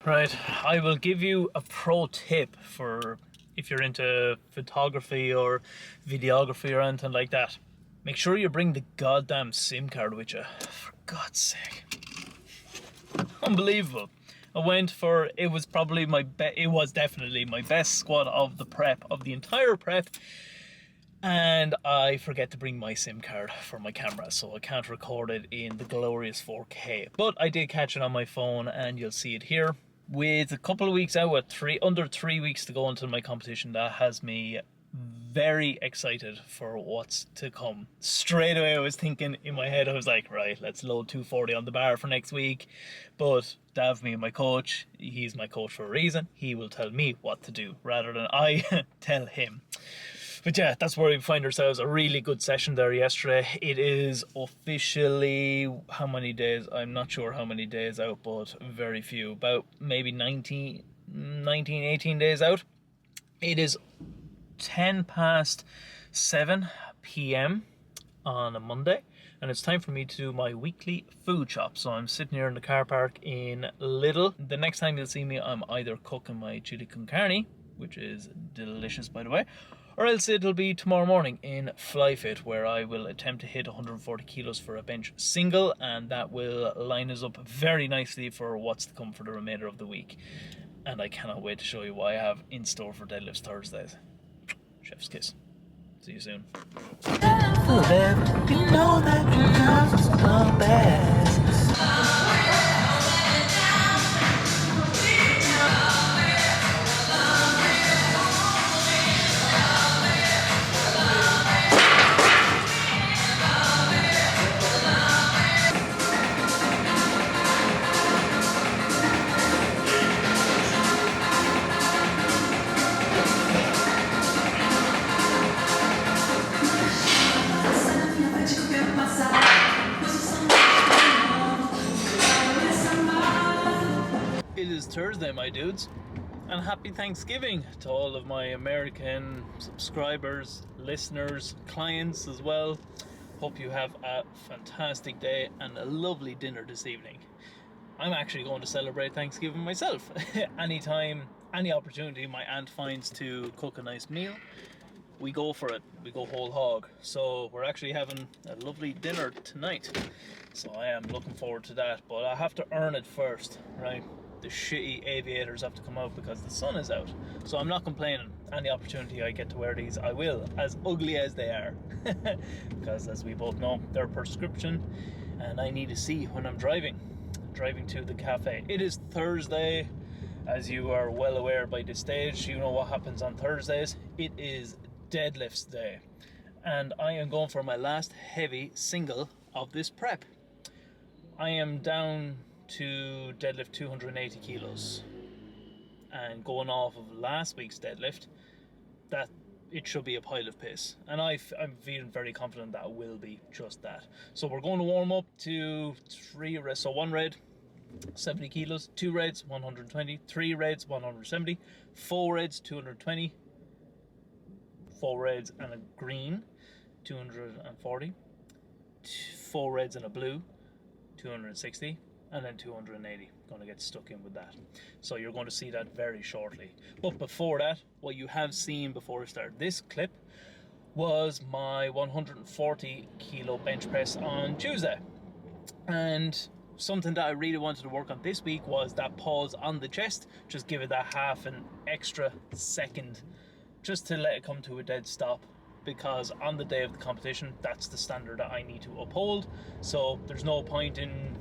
Right, I will give you a pro tip for if you're into photography or videography or anything like that. Make sure you bring the goddamn SIM card with you. For God's sake. Unbelievable. I went for, it was definitely my best squad of the prep, of the entire prep. And I forget to bring my SIM card for my camera, so I can't record it in the glorious 4K. But I did catch it on my phone, and you'll see it here. With a couple of weeks out, under 3 weeks to go until my competition, that has me very excited for what's to come. Straight away I was thinking in my head, I was like, right, let's load 240 on the bar for next week. But Dav, me, my coach, he's my coach for a reason. He will tell me what to do rather than I tell him. But yeah, that's where we find ourselves. A really good session there yesterday. It is officially, how many days? I'm not sure how many days out, but very few. About maybe 19, 18 days out. It is 10 past 7 p.m. on a Monday, and it's time for me to do my weekly food shop. So I'm sitting here in the car park in Lidl. The next time you'll see me, I'm either cooking my chili con carne, which is delicious by the way, or else it'll be tomorrow morning in FlyFit, where I will attempt to hit 140 kilos for a bench single, and that will line us up very nicely for what's to come for the remainder of the week. And I cannot wait to show you what I have in store for Deadlifts Thursdays. Chef's kiss. See you soon. You know that you just the best. It is Thursday, my dudes, and happy Thanksgiving to all of my American subscribers, listeners, clients as well. Hope you have a fantastic day and a lovely dinner this evening. I'm actually going to celebrate Thanksgiving myself. Anytime, any opportunity my aunt finds to cook a nice meal, we go for it. We go whole hog. So we're actually having a lovely dinner tonight. So I am looking forward to that, but I have to earn it first, right? The shitty aviators have to come out because the sun is out. So I'm not complaining. Any opportunity I get to wear these, I will, as ugly as they are. Because as we both know, they're prescription, and I need to see when I'm driving to the cafe. It is Thursday, as you are well aware by this stage. You know what happens on Thursdays. It is deadlifts day, and I am going for my last heavy single of this prep. I am down to deadlift 280 kilos, and going off of last week's deadlift, that it should be a pile of piss, and I'm feeling very confident that will be just that. So we're going to warm up to 3 reps. So 1 red, 70 kilos, 2 reds, 120, 3 reds, 170, 4 reds, 220, 4 reds and a green, 240, 4 reds and a blue, 260, and then 280. Going to get stuck in with that. So you're going to see that very shortly. But before that, what you have seen before I start this clip was my 140 kilo bench press on Tuesday. And something that I really wanted to work on this week was that pause on the chest. Just give it that half an extra second, just to let it come to a dead stop, because on the day of the competition, that's the standard that I need to uphold. So there's no point in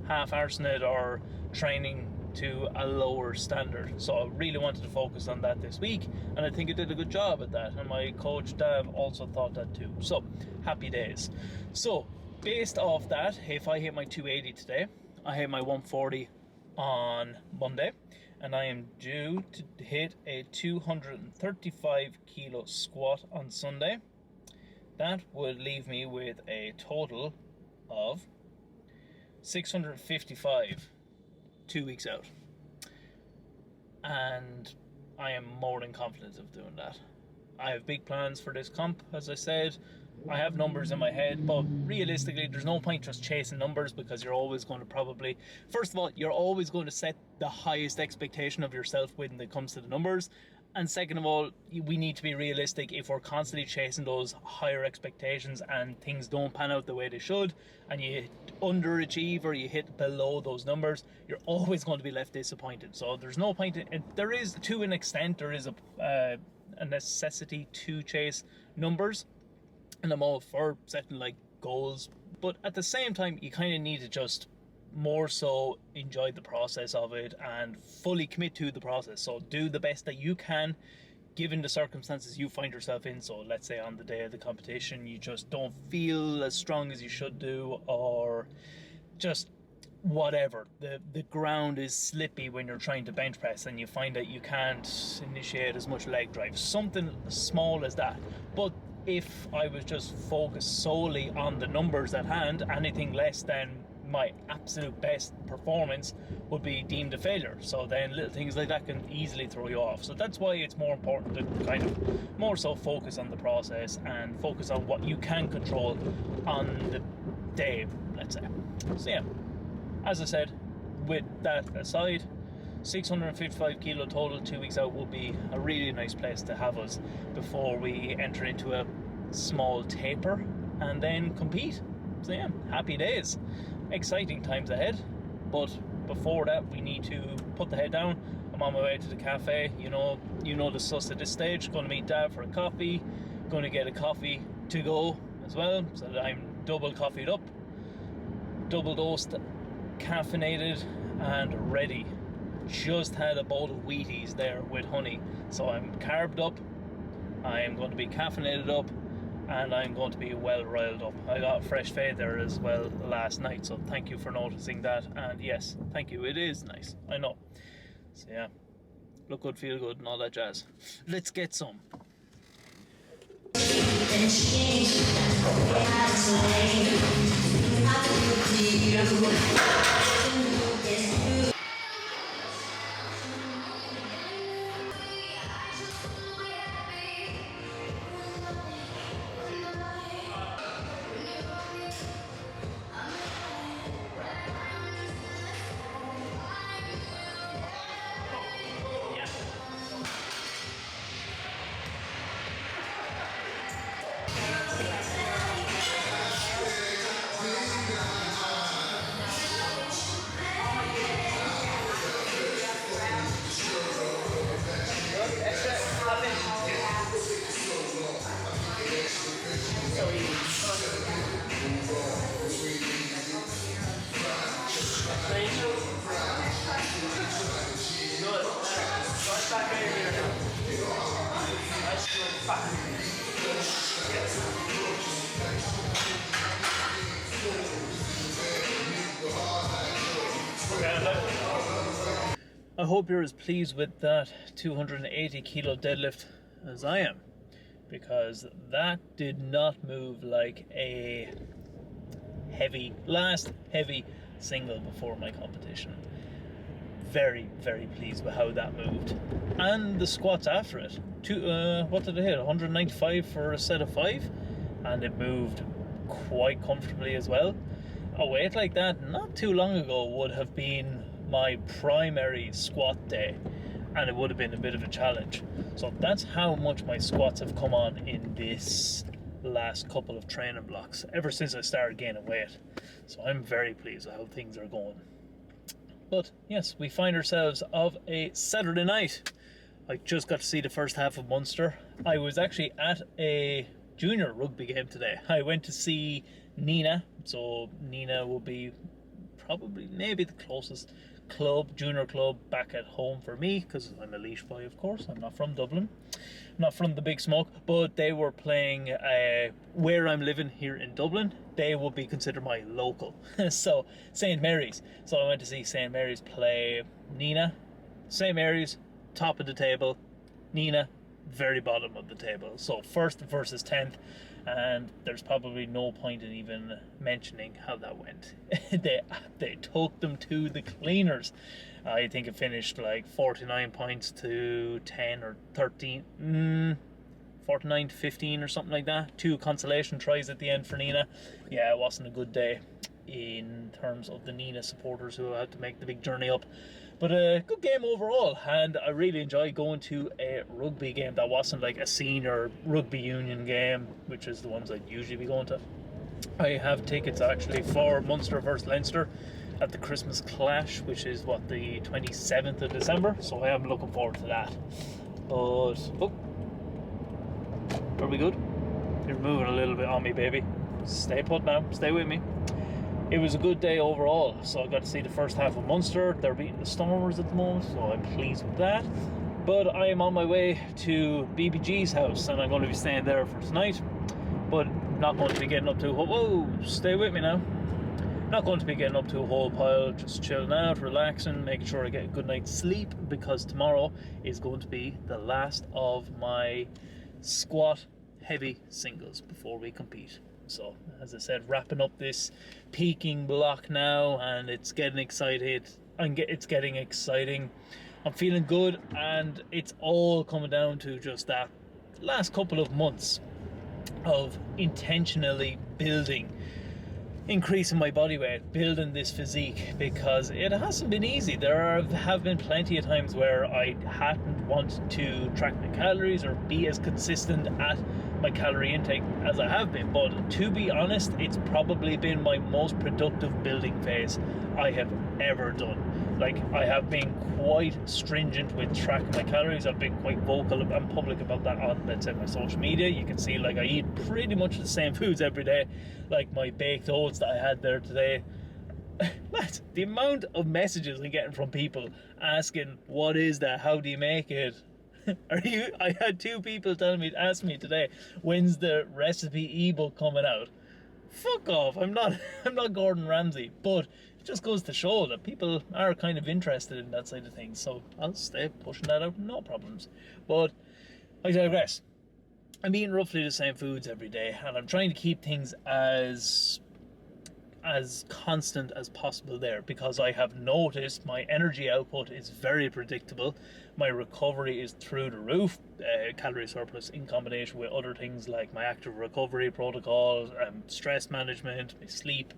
half-arsing it or training to a lower standard. So I really wanted to focus on that this week, and I think I did a good job at that, and my coach Dav also thought that too. So happy days. So based off that, if I hit my 280 today, I hit my 140 on Monday, and I am due to hit a 235 kilo squat on Sunday. That would leave me with a total of 655 2 weeks out, and I am more than confident of doing that. I have big plans for this comp, as I said. I have numbers in my head, but realistically there's no point just chasing numbers, because you're always going to probably, first of all, you're always going to set the highest expectation of yourself when it comes to the numbers, and second of all, we need to be realistic. If we're constantly chasing those higher expectations and things don't pan out the way they should, and you underachieve or you hit below those numbers, you're always going to be left disappointed. So there's no point there is, to an extent, there is a necessity to chase numbers, and I'm all for setting like goals, but at the same time you kind of need to just more so enjoy the process of it and fully commit to the process. So do the best that you can given the circumstances you find yourself in. So let's say on the day of the competition you just don't feel as strong as you should do, or just whatever, the ground is slippy when you're trying to bench press and you find that you can't initiate as much leg drive, something small as that. But if I was just focused solely on the numbers at hand, anything less than my absolute best performance would be deemed a failure. So then little things like that can easily throw you off. So that's why it's more important to kind of more so focus on the process and focus on what you can control on the day, let's say. So yeah, as I said, with that aside, 655 kilo total 2 weeks out will be a really nice place to have us before we enter into a small taper and then compete. So yeah, happy days, exciting times ahead. But before that, we need to put the head down. I'm on my way to the cafe. You know the sus at this stage. Going to meet Dad for a coffee. Going to get a coffee to go as well, so that I'm double coffeeed up, double dosed, caffeinated and ready. Just had a bowl of Wheaties there with honey, so I'm carved up, I am going to be caffeinated up, and I'm going to be well riled up. I got fresh fade there as well last night, so thank you for noticing that. And yes, thank you, it is nice, I know. So yeah, look good, feel good and all that jazz. Let's get some. I hope you're as pleased with that 280 kilo deadlift as I am, because that did not move like a last heavy single before my competition. Very, very pleased with how that moved. And the squats after it. What did it hit? 195 for a set of 5, and it moved quite comfortably as well. A weight like that not too long ago would have been my primary squat day, and it would have been a bit of a challenge. So that's how much my squats have come on in this last couple of training blocks ever since I started gaining weight. So I'm very pleased with how things are going. But yes, we find ourselves of a Saturday night. I just got to see the first half of Munster. I was actually at a junior rugby game today. I went to see Nina, so Nina will be probably maybe the closest junior club back at home for me, because I'm a Laois boy, of course. I'm not from Dublin, I'm not from the big smoke, but they were playing where I'm living here in Dublin. They will be considered my local. So St. Mary's, so I went to see St. Mary's play Nina. St. Mary's top of the table, Nina very bottom of the table, so first versus 10th, and there's probably no point in even mentioning how that went. they took them to the cleaners. I think it finished like 49 points to 10 or 13. 49 to 15 or something like that. 2 consolation tries at the end for Nina. Yeah, it wasn't a good day in terms of the Nina supporters who had to make the big journey up. But a good game overall, and I really enjoyed going to a rugby game that wasn't like a senior rugby union game, which is the ones I'd usually be going to. I have tickets actually for Munster versus Leinster at the Christmas Clash, which is what, the 27th of December, so I am looking forward to that. But are we good? You're moving a little bit on me, baby. Stay put now, stay with me. It was a good day overall, so I got to see the first half of Munster. They're beating the Stormers at the moment, so I'm pleased with that. But I am on my way to BBG's house, and I'm going to be staying there for tonight. But not going to be getting up to whoa, stay with me now. Not going to be getting up to a whole pile, just chilling out, relaxing, making sure I get a good night's sleep, because tomorrow is going to be the last of my squat heavy singles before we compete. So, as I said, wrapping up this peaking block now, and it's getting excited. It's getting exciting. I'm feeling good, and it's all coming down to just that last couple of months of intentionally increasing my body weight, building this physique, because it hasn't been easy. There have been plenty of times where I hadn't wanted to track my calories or be as consistent at my calorie intake as I have been, but to be honest, it's probably been my most productive building phase I have ever done. Like, I have been quite stringent with tracking my calories. I've been quite vocal and public about that on, let's say, my social media. You can see, like, I eat pretty much the same foods every day, like my baked oats that I had there today. Matt, the amount of messages I'm getting from people asking, what is that, how do you make it? I had 2 people ask me today, when's the recipe ebook coming out? Fuck off, I'm not Gordon Ramsay, but it just goes to show that people are kind of interested in that side of things, so I'll stay pushing that out, no problems. But I digress. I'm eating roughly the same foods every day, and I'm trying to keep things as constant as possible there, because I have noticed my energy output is very predictable. My recovery is through the roof. Calorie surplus in combination with other things like my active recovery protocols, stress management, my sleep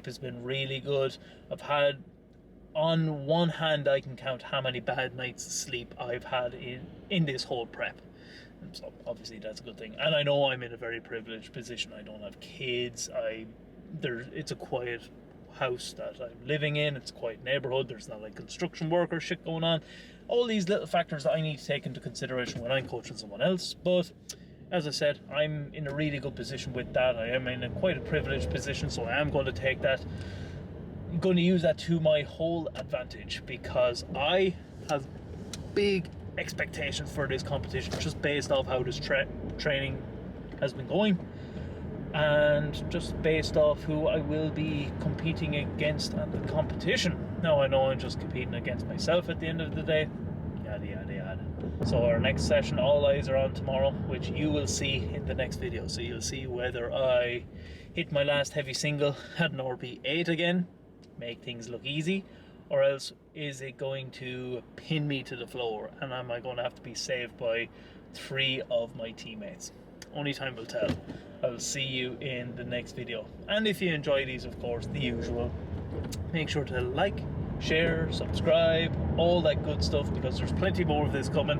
has been really good. I've had, on one hand I can count how many bad nights of sleep I've had in this whole prep. And so obviously that's a good thing, and I know I'm in a very privileged position. I don't have kids. It's a quiet house that I'm living in. It's a quiet neighborhood. There's not like construction work or shit going on. All these little factors that I need to take into consideration when I'm coaching someone else. But as I said, I'm in a really good position with that. I am in quite a privileged position, so I am going to take that. I'm going to use that to my whole advantage, because I have big expectations for this competition, just based off how this training has been going, and just based off who I will be competing against at the competition. Now, I know I'm just competing against myself at the end of the day, yada yada yada. So our next session, all eyes are on tomorrow, which you will see in the next video. So you'll see whether I hit my last heavy single at an RP8 again, make things look easy, or else is it going to pin me to the floor, and am I going to have to be saved by 3 of my teammates? Only time will tell. I'll see you in the next video. And if you enjoy these, of course, the usual, make sure to like, share, subscribe, all that good stuff, because there's plenty more of this coming.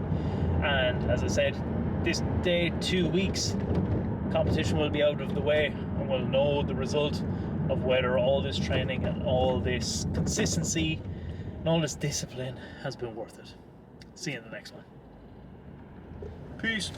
And as I said, this day, 2 weeks, competition will be out of the way, and we'll know the result of whether all this training and all this consistency and all this discipline has been worth it. See you in the next one. Peace.